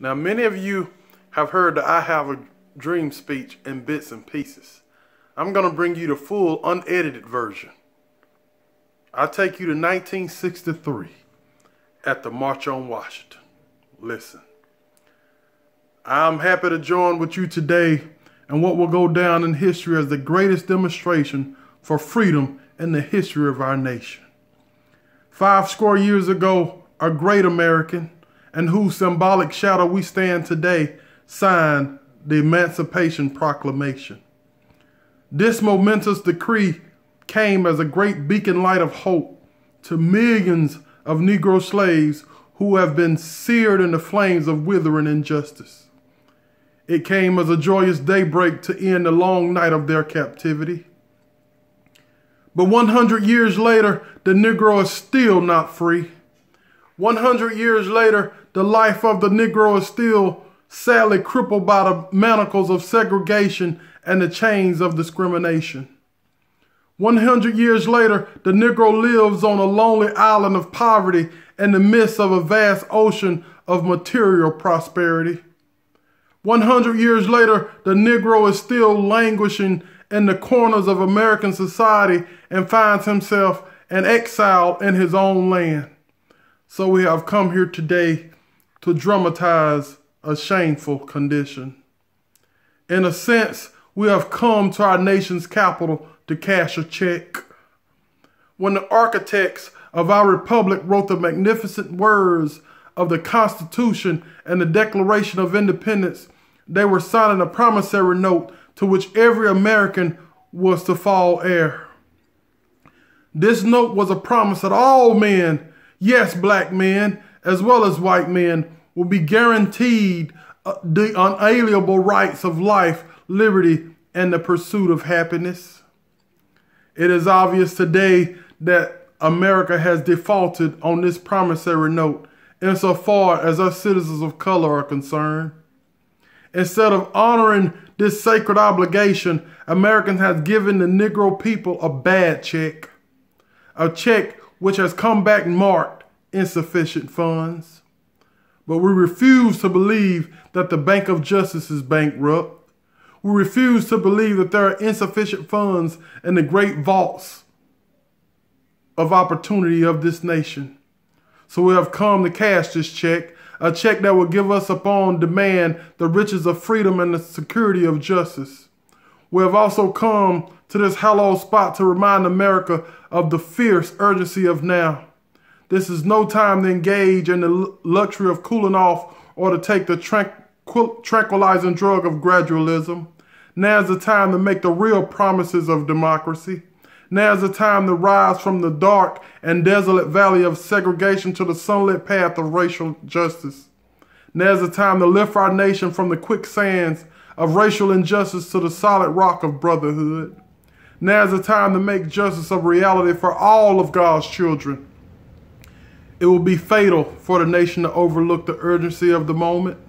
Now, many of you have heard the I Have a Dream speech in bits and pieces. I'm going to bring you the full unedited version. I'll take you to 1963 at the March on Washington. Listen. I'm happy to join with you today in what will go down in history as the greatest demonstration for freedom in the history of our nation. 50 years ago, a great American, in whose symbolic shadow we stand today, signed the Emancipation Proclamation. This momentous decree came as a great beacon light of hope to millions of Negro slaves who have been seared in the flames of withering injustice. It came as a joyous daybreak to end the long night of their captivity. But 100 years later, the Negro is still not free. 100 years later, the life of the Negro is still sadly crippled by the manacles of segregation and the chains of discrimination. 100 years later, the Negro lives on a lonely island of poverty in the midst of a vast ocean of material prosperity. 100 years later, the Negro is still languishing in the corners of American society and finds himself an exile in his own land. So we have come here today to dramatize a shameful condition. In a sense, we have come to our nation's capital to cash a check. When the architects of our republic wrote the magnificent words of the Constitution and the Declaration of Independence, they were signing a promissory note to which every American was to fall heir. This note was a promise that all men, yes, black men, as well as white men, will be guaranteed the unalienable rights of life, liberty, and the pursuit of happiness. It is obvious today that America has defaulted on this promissory note insofar as us citizens of color are concerned. Instead of honoring this sacred obligation, Americans have given the Negro people a bad check, a check which has come back marked insufficient funds. But we refuse to believe that the Bank of Justice is bankrupt. We refuse to believe that there are insufficient funds in the great vaults of opportunity of this nation. So we have come to cash this check, a check that will give us upon demand the riches of freedom and the security of justice. We have also come to this hallowed spot to remind America of the fierce urgency of now. This is no time to engage in the luxury of cooling off or to take the tranquilizing drug of gradualism. Now is the time to make the real promises of democracy. Now is the time to rise from the dark and desolate valley of segregation to the sunlit path of racial justice. Now is the time to lift our nation from the quicksands of racial injustice to the solid rock of brotherhood. Now is the time to make justice a reality for all of God's children. It will be fatal for the nation to overlook the urgency of the moment.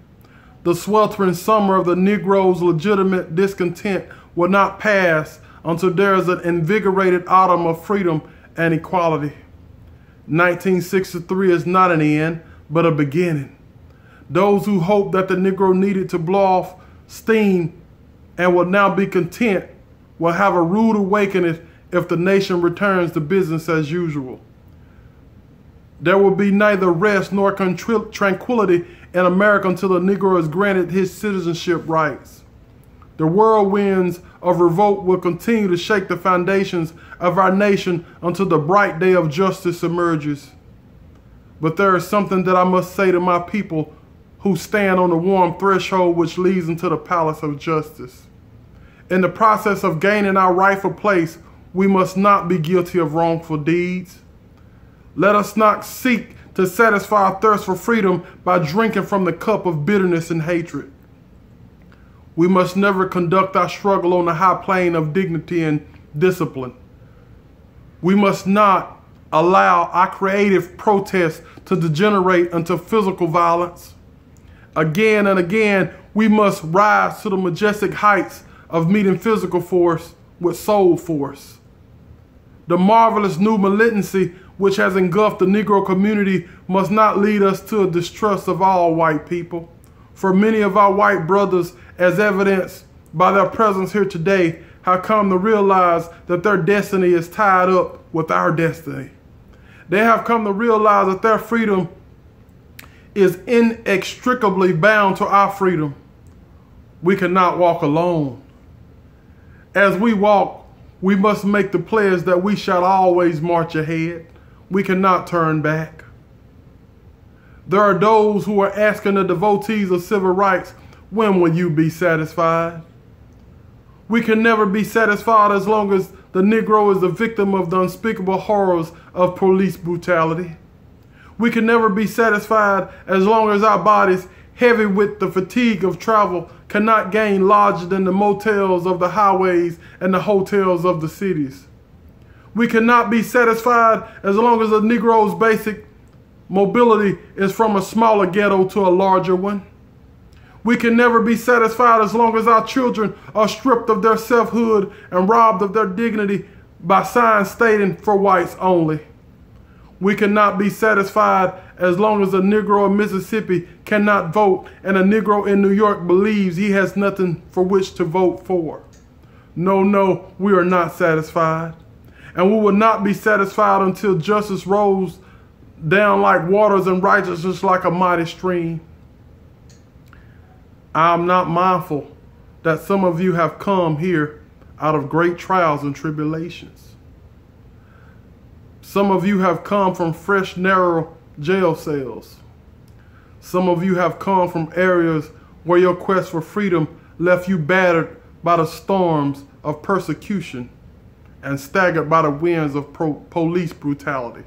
The sweltering summer of the Negro's legitimate discontent will not pass until there is an invigorated autumn of freedom and equality. 1963 is not an end, but a beginning. Those who hoped that the Negro needed to blow off steam and will now be content will have a rude awakening if the nation returns to business as usual. There will be neither rest nor tranquility in America until the Negro is granted his citizenship rights. The whirlwinds of revolt will continue to shake the foundations of our nation until the bright day of justice emerges. But there is something that I must say to my people who stand on the warm threshold which leads into the palace of justice. In the process of gaining our rightful place, we must not be guilty of wrongful deeds. Let us not seek to satisfy our thirst for freedom by drinking from the cup of bitterness and hatred. We must never conduct our struggle on the high plane of dignity and discipline. We must not allow our creative protest to degenerate into physical violence. Again and again, we must rise to the majestic heights of meeting physical force with soul force. The marvelous new militancy which has engulfed the Negro community must not lead us to a distrust of all white people. for many of our white brothers, as evidenced by their presence here today, have come to realize that their destiny is tied up with our destiny. They have come to realize that their freedom is inextricably bound to our freedom. We cannot walk alone. As we walk, we must make the pledge that we shall always march ahead. We cannot turn back. There are those who are asking the devotees of civil rights, when will you be satisfied? We can never be satisfied as long as the Negro is the victim of the unspeakable horrors of police brutality. We can never be satisfied as long as our bodies, heavy with the fatigue of travel, cannot gain lodged in the motels of the highways and the hotels of the cities. We cannot be satisfied as long as the Negro's basic mobility is from a smaller ghetto to a larger one. We can never be satisfied as long as our children are stripped of their selfhood and robbed of their dignity by signs stating for whites only. We cannot be satisfied as long as a Negro in Mississippi cannot vote and a Negro in New York believes he has nothing for which to vote for. No, we are not satisfied. And we will not be satisfied until justice rolls down like waters and righteousness like a mighty stream. I am not mindful that some of you have come here out of great trials and tribulations. Some of you have come from fresh, narrow jail cells. Some of you have come from areas where your quest for freedom left you battered by the storms of persecution and staggered by the winds of police brutality.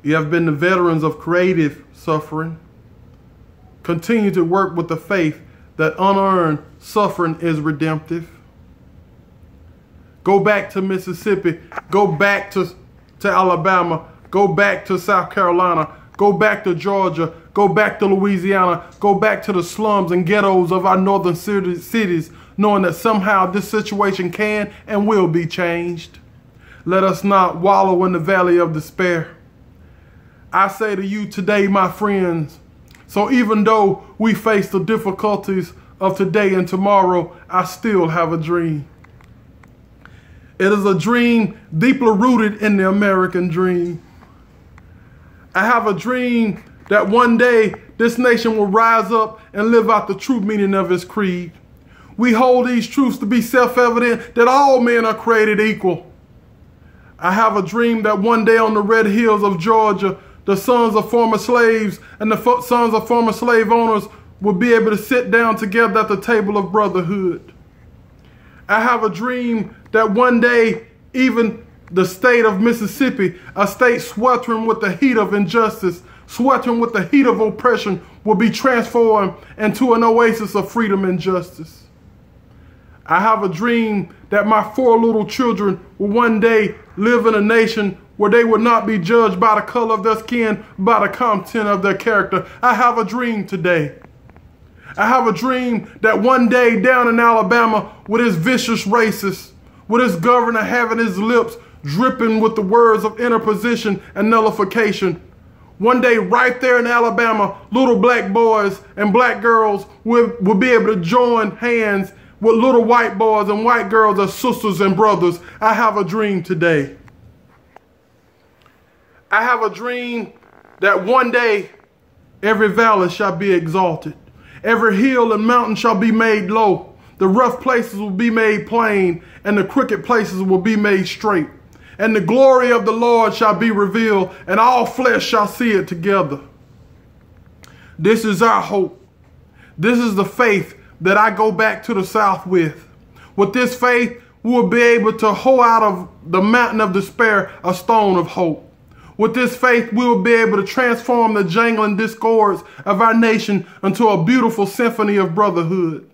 You have been the veterans of creative suffering. Continue to work with the faith that unearned suffering is redemptive. Go back to Mississippi. Go back to Alabama. Go back to South Carolina. Go back to Georgia. Go back to Louisiana. Go back to the slums and ghettos of our northern cities, knowing that somehow this situation can and will be changed. Let us not wallow in the valley of despair. I say to you today, my friends, so even though we face the difficulties of today and tomorrow, I still have a dream. It is a dream deeply rooted in the American dream. I have a dream that one day this nation will rise up and live out the true meaning of its creed. We hold these truths to be self-evident that all men are created equal. I have a dream that one day on the red hills of Georgia, the sons of former slaves and the sons of former slave owners will be able to sit down together at the table of brotherhood. I have a dream that one day even the state of Mississippi, a state sweltering with the heat of injustice, sweltering with the heat of oppression, will be transformed into an oasis of freedom and justice. I have a dream that my 4 little children will one day live in a nation where they will not be judged by the color of their skin, by the content of their character. I have a dream today. I have a dream that one day down in Alabama, with his vicious racist, with his governor having his lips dripping with the words of interposition and nullification, one day right there in Alabama, little black boys and black girls will be able to join hands with little white boys and white girls as sisters and brothers. I have a dream today. I have a dream that one day every valley shall be exalted. Every hill and mountain shall be made low. The rough places will be made plain, and the crooked places will be made straight. And the glory of the Lord shall be revealed, and all flesh shall see it together. This is our hope. This is the faith that I go back to the South with. With this faith, we will be able to hoe out of the mountain of despair a stone of hope. With this faith, we will be able to transform the jangling discords of our nation into a beautiful symphony of brotherhood.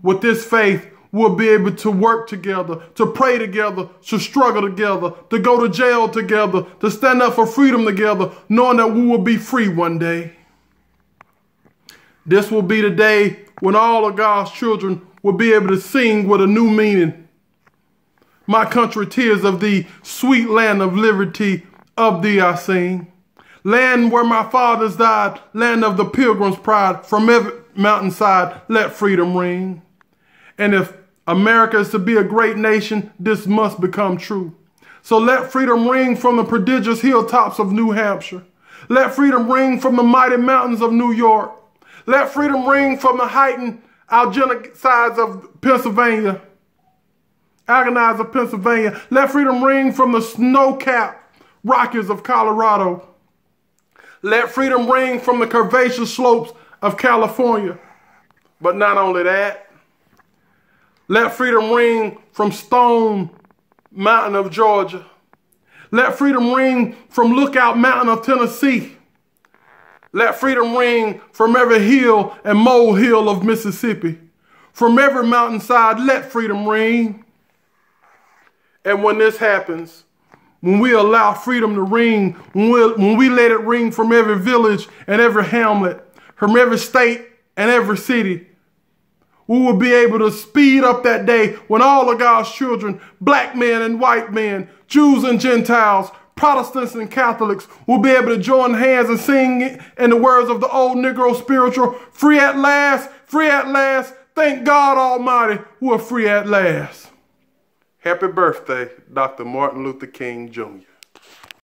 With this faith, we'll be able to work together, to pray together, to struggle together, to go to jail together, to stand up for freedom together, knowing that we will be free one day. This will be the day when all of God's children will be able to sing with a new meaning. My country, tears of thee, sweet land of liberty, of thee I sing. Land where my fathers died, land of the pilgrim's pride, from every mountainside, let freedom ring. And if America is to be a great nation, this must become true. So let freedom ring from the prodigious hilltops of New Hampshire. Let freedom ring from the mighty mountains of New York. Let freedom ring from the heightened algenic sides of Pennsylvania. Agonize of Pennsylvania. Let freedom ring from the snow-capped Rockies of Colorado. Let freedom ring from the curvaceous slopes of California. But not only that, let freedom ring from Stone Mountain of Georgia. Let freedom ring from Lookout Mountain of Tennessee. Let freedom ring from every hill and molehill of Mississippi. From every mountainside, let freedom ring. And when this happens, when we allow freedom to ring, when we let it ring from every village and every hamlet, from every state and every city, we will be able to speed up that day when all of God's children, black men and white men, Jews and Gentiles, Protestants and Catholics, will be able to join hands and sing in the words of the old Negro spiritual, free at last, thank God Almighty, we're free at last. Happy birthday, Dr. Martin Luther King, Jr.